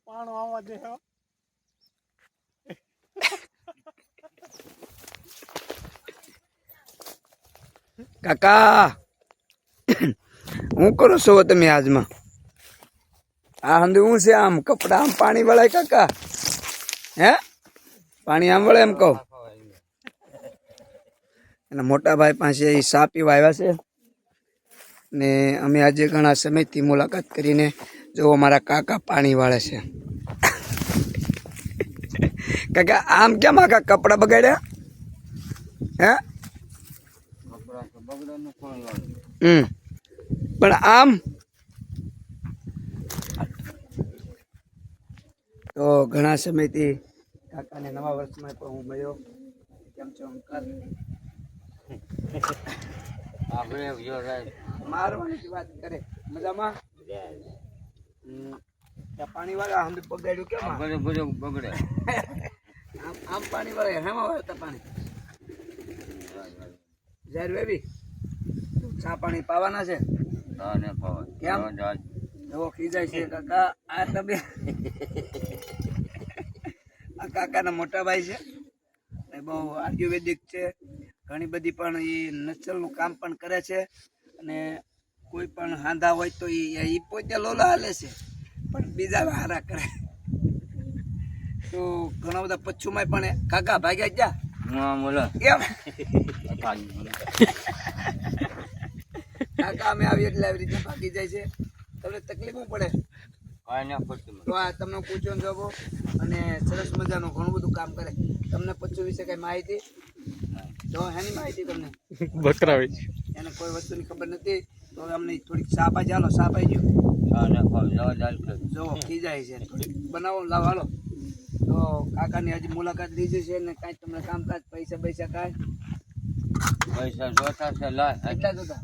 પાણો આવવા દે હો. કાકા હું કરો છો તમે આજમાં? આ હંધુ હું છે આમ કપડા આમ પાણી વળાય કાકા? હે પાણી આમ વળે એમ કહું? એના મોટા ભાઈ પાસે એ સા પીવા આવ્યા છે ને અમે આજે ઘણા સમયથી મુલાકાત કરીને જો અમારા કાકા પાણી વાળે છે. કાકા આમ કેમ આખા કપડા બગાડ્યા? હે પણ આમ તો ઘણા સમયથી કાકાને નવા વર્ષમાં પણ હું મળ્યો. કેમ છો અંકલ? મારવાની વાત કરે મજામાં? પાણી વાળા આમ બગાડ્યું કેમ? બગડે આમ પાણી વાળા હેમાં વાળતા પાણી જાહેર બેબી ચા પાણી પાવાના છે? કેમ એવો ખીજાય છે કાકા? આ તમે આ કાકાના મોટા ભાઈ છે ને બહુ આયુર્વેદિક છે, ઘણી બધી પણ એ નચલનું કામ પણ કરે છે અને કોઈ પણ હાંધા હોય તો એ પોતે લોલા હાલે છે પણ બીજા હારા કરે. તો ઘણા બધા પચ્છુમાં પણ કાકા ભાગ્યા ગયા કેમ? કાકા અમે આવી એટલે આવી રીતે ભાગી જાય છે. તમને તકલીફ પડે તો આ તમને પૂછો ને જવો અને સરસ મજાનું ઘણું બધું કામ કરે. તમને પચ્છુ વિશે કઈ માહિતી તો એની માહિતી તમને બકરાવી એને કોઈ વસ્તુની ખબર નથી તો અમને થોડીક સાપ આવી હાલો સાપ આવી ગયો જો ખી જાય છે થોડીક બનાવો લાવો હાલો. તો કાકાની હજી મુલાકાત લીધી છે ને કાંઈ તમને કામકાજ પૈસા જોતા છે? કેટલા જોતા?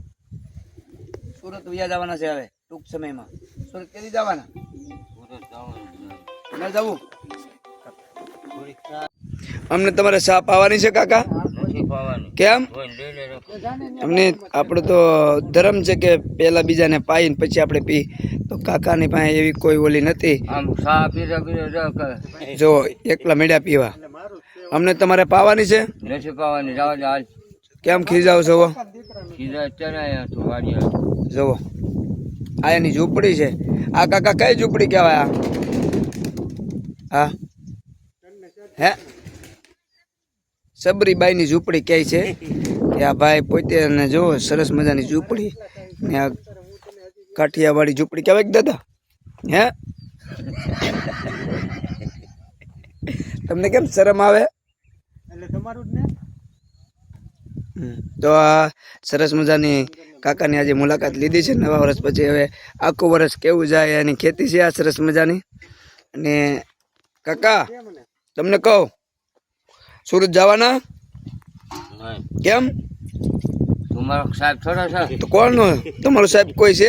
સુરત વ્યા જવાના છે હવે ટૂંક સમયમાં. સુરત કેદી જવાના? ન જવું? અમને તમારે સાપ આવવાની છે કાકા? કેમ? અમને આપણો તો ધર્મ છે કે પેલા બીજાને પાઈને પછી આપણે પી. તો કાકાની પાસે એવી કોઈ ઓલી નથી જો એકલા મેળ્યા પીવા. અમને તમારે પાવાની છે? નથી પાવાની. કેમ ખીજાવ છો? જુઓ આ એની ઝૂંપડી છે. આ કાકા કઈ ઝૂંપડી કહેવાય? હા હે સબરીબાઈ ની ઝૂંપડી કહે છે કે આ ભાઈ પોતે ને જો સરસ મજાની ઝૂંપડી ને આ કાઠિયાવાડી ઝૂંપડી કહેવાય દાદા? હે તમને કેમ શરમ આવે? એટલે તમારું જ ને. તો આ સરસ મજાની કાકાની આજે મુલાકાત લીધી છે નવા વર્ષ પછી. હવે આખું વર્ષ કેવું જાય એની ખેતી છે આ સરસ મજાની. અને કાકા તમને કહું સુરત જવાના? કેમ? તમારો સાહેબ થોડો છે તો કોણ? તમારો સાહેબ કોઈ છે?